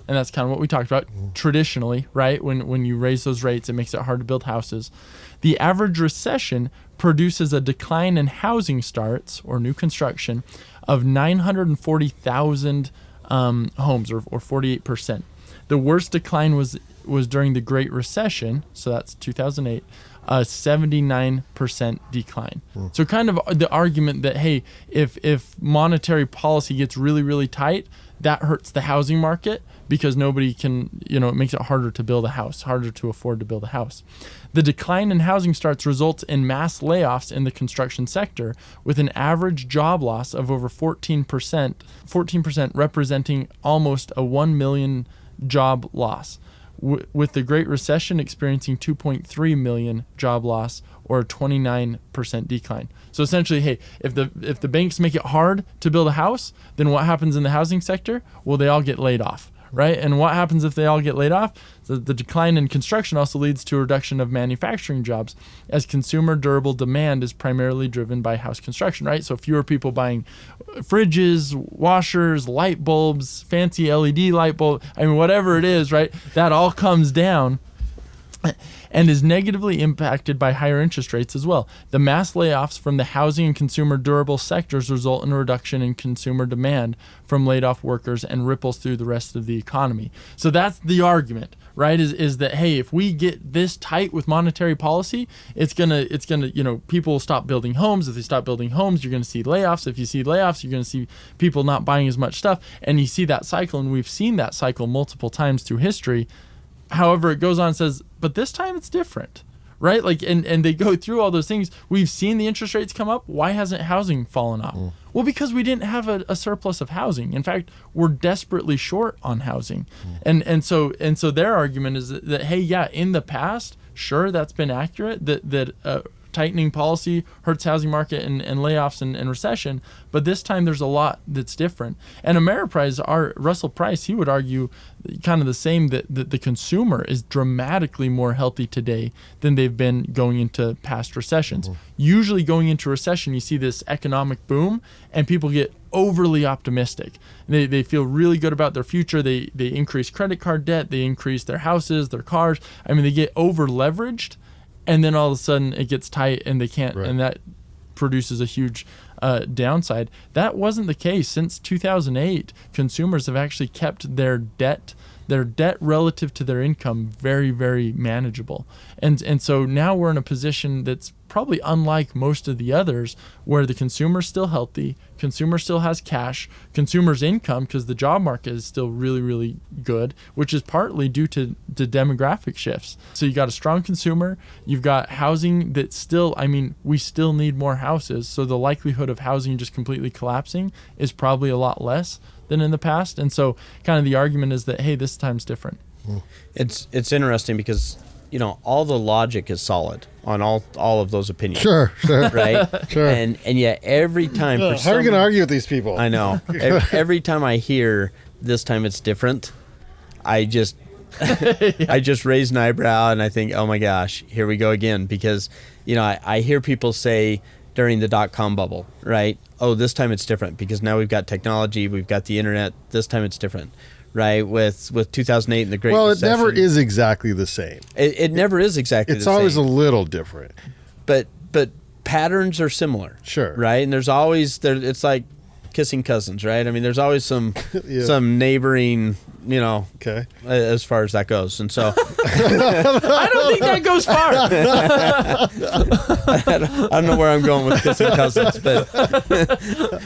And that's kind of what we talked about traditionally, right? When you raise those rates, it makes it hard to build houses. The average recession produces a decline in housing starts or new construction of 940,000 homes or 48%. The worst decline was during the Great Recession, so that's 2008, a 79% decline. So kind of the argument that, hey, if monetary policy gets really, really tight, that hurts the housing market because nobody can, it makes it harder to build a house, harder to afford to build a house. The decline in housing starts results in mass layoffs in the construction sector with an average job loss of over 14% representing almost a 1 million job loss, with the Great Recession experiencing 2.3 million job loss or a 29% decline. So essentially, hey, if the banks make it hard to build a house, then what happens in the housing sector? Well, they all get laid off, right? And what happens if they all get laid off? The decline in construction also leads to a reduction of manufacturing jobs as consumer durable demand is primarily driven by house construction, right? So fewer people buying fridges, washers, light bulbs, fancy LED light bulb, whatever it is, right? That all comes down and is negatively impacted by higher interest rates as well. The mass layoffs from the housing and consumer durable sectors result in a reduction in consumer demand from laid off workers and ripples through the rest of the economy. So that's the argument, right? Is that, hey, if we get this tight with monetary policy, it's gonna, people will stop building homes. If they stop building homes, you're gonna see layoffs. If you see layoffs, you're gonna see people not buying as much stuff. And you see that cycle, and we've seen that cycle multiple times through history. However, it goes on and says, but this time it's different, right? Like, and they go through all those things. We've seen the interest rates come up. Why hasn't housing fallen off? Well, because we didn't have a surplus of housing. In fact, we're desperately short on housing. And so their argument is that, hey, yeah, in the past, sure, that's been accurate, that tightening policy hurts housing market and layoffs and recession, but this time there's a lot that's different. And Ameriprise, Russell Price, he would argue kind of the same, that the consumer is dramatically more healthy today than they've been going into past recessions. Usually going into recession, you see this economic boom and people get overly optimistic. They feel really good about their future. They increase credit card debt. They increase their houses, their cars. They get over leveraged. And then all of a sudden it gets tight and they can't, right. And that produces a huge downside. That wasn't the case. Since 2008, consumers have actually kept their debt relative to their income very, very manageable. And so now we're in a position that's probably unlike most of the others, where the consumer's still healthy, consumer still has cash, consumer's income, because the job market is still really, really good, which is partly due to demographic shifts. So you got a strong consumer, you've got housing that still, we still need more houses, so the likelihood of housing just completely collapsing is probably a lot less than in the past. And so kind of the argument is that, hey, this time's different. It's interesting because all the logic is solid on all of those opinions. Sure. Right? Sure. And yet every time... How are you going to argue with these people? I know. Every time I hear this time it's different, I just raise an eyebrow and I think, oh my gosh, here we go again. Because, I hear people say during the dot-com bubble, right? Oh, this time it's different because now we've got technology, we've got the internet. This time it's different. Right, with 2008 and the Great Recession. Well, it never is exactly the same. It never is exactly the same. It's always a little different. But patterns are similar. Sure. Right? And there's always it's like kissing cousins, right? I mean, there's always some neighboring, Okay. As far as that goes. And so I don't think that goes far. I don't know where I'm going with kissing cousins, but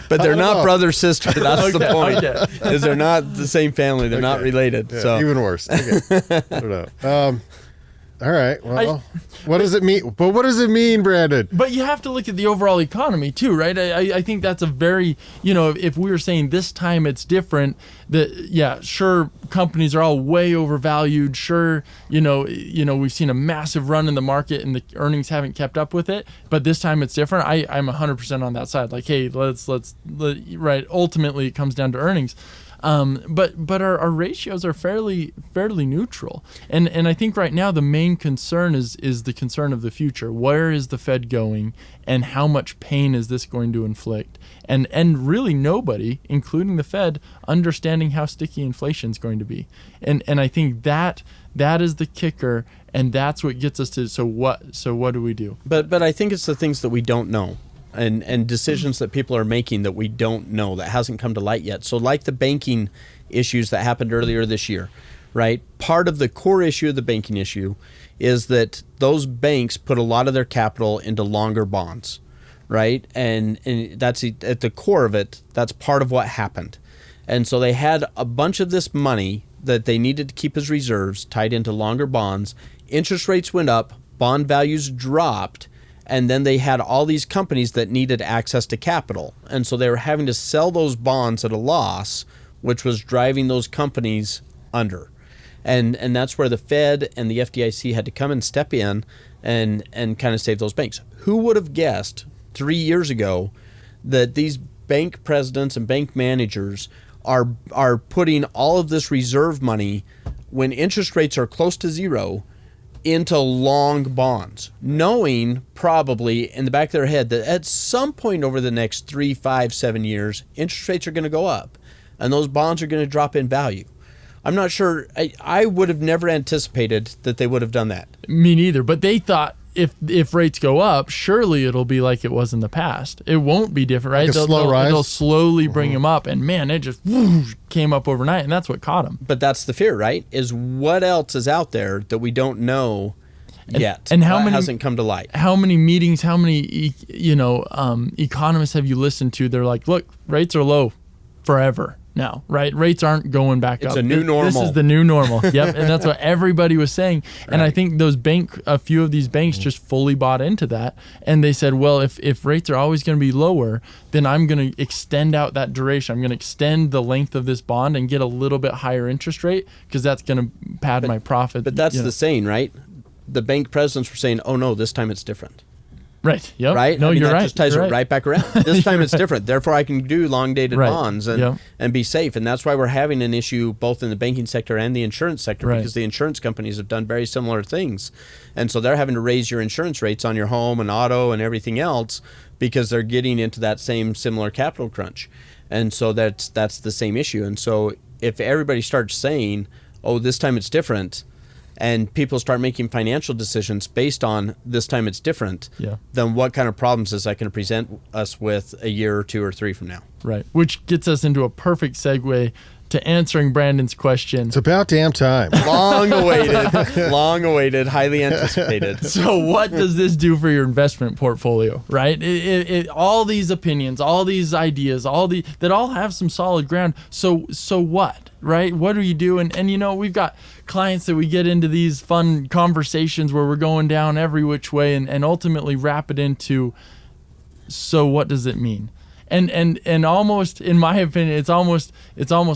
they're not brother sister. That's the point. Okay. Is they're not the same family. They're not related. Yeah, so even worse. Okay. I don't know. All right. Well, what does it mean? But what does it mean, Brandon? But you have to look at the overall economy too, right? I think that's a very, if we were saying this time it's different, sure, companies are all way overvalued. Sure, we've seen a massive run in the market and the earnings haven't kept up with it. But this time it's different. I'm 100% on that side. Like, hey, let's right. Ultimately, it comes down to earnings. But our ratios are fairly neutral, and I think right now the main concern is the concern of the future. Where is the Fed going, and how much pain is this going to inflict? And really nobody, including the Fed, understanding how sticky inflation is going to be. And I think that is the kicker, and that's what gets us to so what do we do? But I think it's the things that we don't know. And decisions that people are making that we don't know, that hasn't come to light yet. So like the banking issues that happened earlier this year, right? Part of the core issue of the banking issue is that those banks put a lot of their capital into longer bonds, right? And that's at the core of it, that's part of what happened. And so they had a bunch of this money that they needed to keep as reserves tied into longer bonds. Interest rates went up, bond values dropped, and then they had all these companies that needed access to capital. And so they were having to sell those bonds at a loss, which was driving those companies under. And that's where the Fed and the FDIC had to come and step in and kind of save those banks. Who would have guessed 3 years ago that these bank presidents and bank managers are putting all of this reserve money when interest rates are close to zero into long bonds, knowing probably in the back of their head that at some point over the next 3, 5, 7 years, interest rates are going to go up and those bonds are going to drop in value. I'm not sure. I would have never anticipated that they would have done that. Me neither. But they thought if rates go up, surely it'll be like it was in the past. It won't be different, right? Like a slow rise? They'll slowly bring them up, and man, it just came up overnight, and that's what caught them. But that's the fear, right? Is what else is out there that we don't know yet, and how many hasn't come to light? How many meetings? How many economists have you listened to? They're like, look, rates are low forever now, right? Rates aren't going back up. It's a new normal. This is the new normal. Yep, and that's what everybody was saying. Right. And I think a few of these banks just fully bought into that, and they said, well, if rates are always going to be lower, then I'm going to extend out that duration. I'm going to extend the length of this bond and get a little bit higher interest rate because that's going to pad my profit. But that's the saying, right? The bank presidents were saying, oh no, this time it's different. Right. Yep. Right. No, you're right. That just ties it right back around. This time it's different. Therefore, I can do long-dated bonds and be safe. And that's why we're having an issue both in the banking sector and the insurance sector because the insurance companies have done very similar things, and so they're having to raise your insurance rates on your home and auto and everything else because they're getting into that same similar capital crunch, and so that's the same issue. And so if everybody starts saying, "Oh, this time it's different," and people start making financial decisions based on this time it's different, then what kind of problems is that going to present us with a year or 2 or 3 from now? Right. Which gets us into a perfect segue to answering Brandon's question. It's about damn time. Long awaited, highly anticipated. So what does this do for your investment portfolio, right? All these opinions, all these ideas, that all have some solid ground. So what, right? What do you do? And we've got clients that we get into these fun conversations where we're going down every which way and ultimately wrap it into, so what does it mean? And almost, in my opinion, it's almost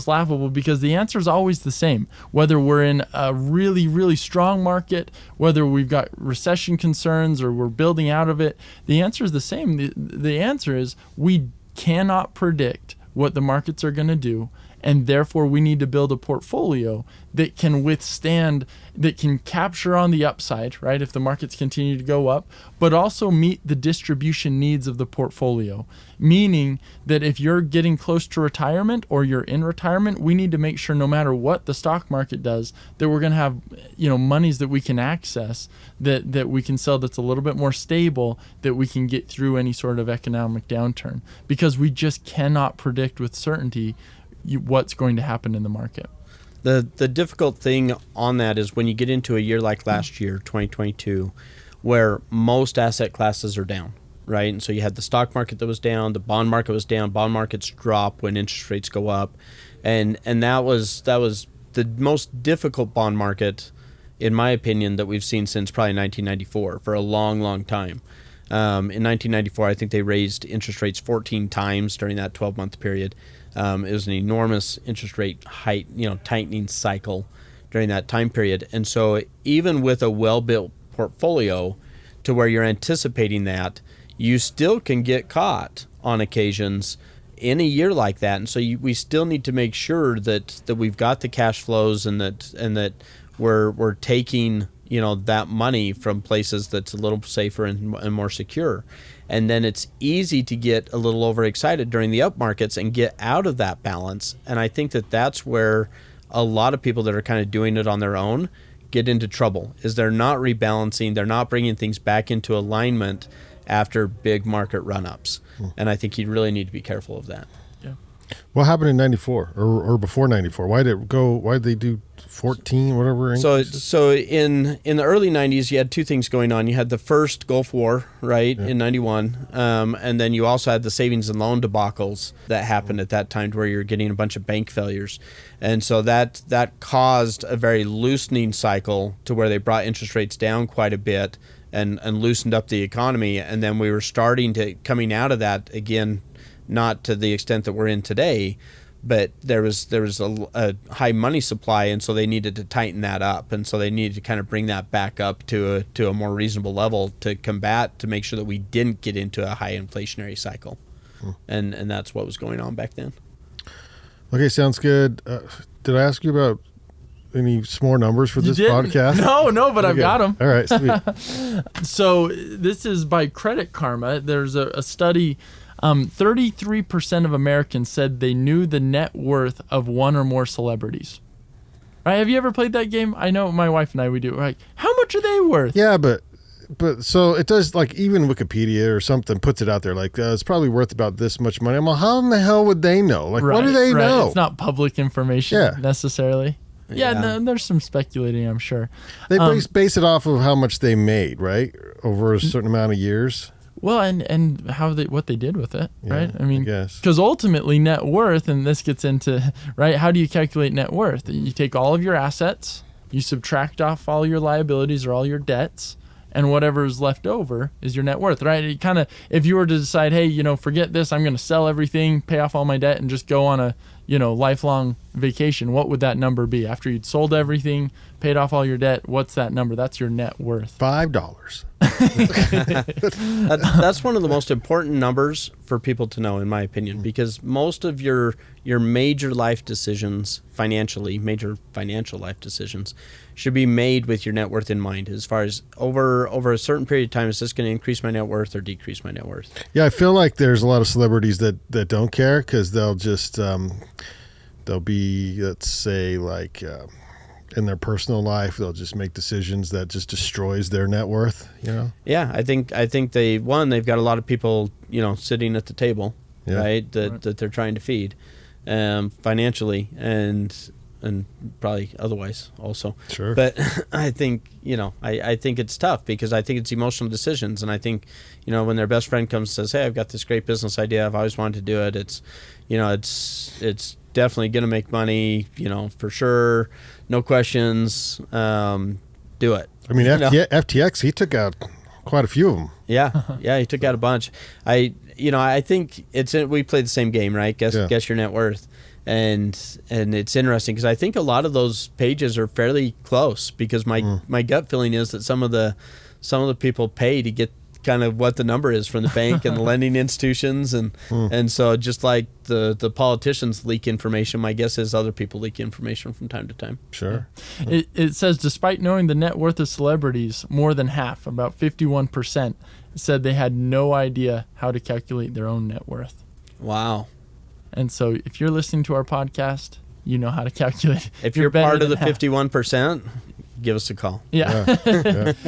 laughable because the answer is always the same. Whether we're in a really, really strong market, whether we've got recession concerns or we're building out of it, the answer is the same. The answer is we cannot predict what the markets are going to do, And therefore, we need to build a portfolio that can withstand, that can capture on the upside, right, if the markets continue to go up, but also meet the distribution needs of the portfolio. Meaning that if you're getting close to retirement or you're in retirement, we need to make sure no matter what the stock market does, that we're going to have, monies that we can access, that we can sell that's a little bit more stable, that we can get through any sort of economic downturn. Because we just cannot predict with certainty what's going to happen in the market. The difficult thing on that is when you get into a year like last year, 2022, where most asset classes are down, right? And so you had the stock market that was down, the bond market was down, bond markets drop when interest rates go up. And that was the most difficult bond market, in my opinion, that we've seen since probably 1994 for a long, long time. In 1994, I think they raised interest rates 14 times during that 12-month period. It was an enormous interest rate tightening cycle during that time period. And so even with a well-built portfolio to where you're anticipating that, you still can get caught on occasions in a year like that. And so we still need to make sure that we've got the cash flows and that we're taking that money from places that's a little safer and more secure. And then it's easy to get a little overexcited during the up markets and get out of that balance. And I think that's where a lot of people that are kind of doing it on their own get into trouble, is they're not rebalancing, they're not bringing things back into alignment after big market run-ups. And I think you really need to be careful of that. Yeah. What happened in 94 or before 94? Why did they do 14, whatever? So in the early 90s, you had two things going on. You had the first Gulf War, right, in 91. And then you also had the savings and loan debacles that happened at that time, to where you're getting a bunch of bank failures. And so that caused a very loosening cycle, to where they brought interest rates down quite a bit and loosened up the economy. And then we were coming out of that again, not to the extent that we're in today, but there was a high money supply, and so they needed to tighten that up, and so they needed to kind of bring that back up to a more reasonable level to make sure that we didn't get into a high inflationary cycle, and that's what was going on back then. Okay, sounds good. Did I ask you about any more numbers for this podcast? No, but okay. I've got them. All right, sweet. So this is by Credit Karma. There's a study. 33% of Americans said they knew the net worth of one or more celebrities. Right? Have you ever played that game? I know my wife and I, we do. We're like, how much are they worth? Yeah, but so it does, like, even Wikipedia or something puts it out there, like, it's probably worth about this much money. I'm like, how in the hell would they know? Like, what do they know? It's not public information necessarily. Yeah, there's some speculating, I'm sure. They base it off of how much they made, right? Over a certain amount of years. Well, and what they did with it, right? I mean, I guess. Because ultimately net worth, and this gets into, right, how do you calculate net worth? You take all of your assets, you subtract off all your liabilities or all your debts, and whatever is left over is your net worth, right? It kind of, if you were to decide, hey, forget this, I'm going to sell everything, pay off all my debt, and just go on a, lifelong vacation, what would that number be? After you'd sold everything, paid off all your debt, what's that number? That's your net worth. $5. That's one of the most important numbers for people to know, in my opinion, because most of your major life decisions, major financial life decisions, should be made with your net worth in mind. As far as over a certain period of time, is this going to increase my net worth or decrease my net worth? Yeah, I feel like there's a lot of celebrities that don't care, because they'll just they'll be, let's say, like in their personal life, they'll just make decisions that just destroys their net worth. Yeah, I think they've got a lot of people sitting at the table, right, that they're trying to feed financially and probably otherwise also. Sure. But I think I think it's tough, because I think it's emotional decisions, and I think when their best friend comes and says, hey, I've got this great business idea, I've always wanted to do it, it's definitely going to make money, for sure, no questions, do it. I mean, FTX, he took out quite a few of them. Yeah, he took out a bunch. I think we play the same game, right? Guess your net worth. And it's interesting, because I think a lot of those pages are fairly close, because my gut feeling is that some of the people pay to get kind of what the number is from the bank and the lending institutions. And so just like the politicians leak information, my guess is other people leak information from time to time. Sure. It says, despite knowing the net worth of celebrities, more than half, about 51%, said they had no idea how to calculate their own net worth. Wow. And so if you're listening to our podcast, you know how to calculate. If you're part of the 51%, give us a call. Yeah.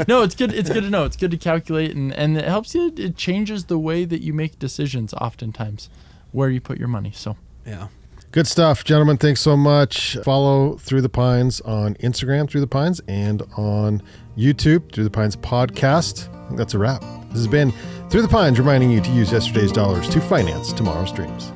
No, it's good. It's good to know. It's good to calculate, and it helps you. It changes the way that you make decisions oftentimes, where you put your money. So yeah. Good stuff, gentlemen. Thanks so much. Follow Through the Pines on Instagram, Through the Pines, and on YouTube, Through the Pines Podcast. I think that's a wrap. This has been Through the Pines, reminding you to use yesterday's dollars to finance tomorrow's dreams.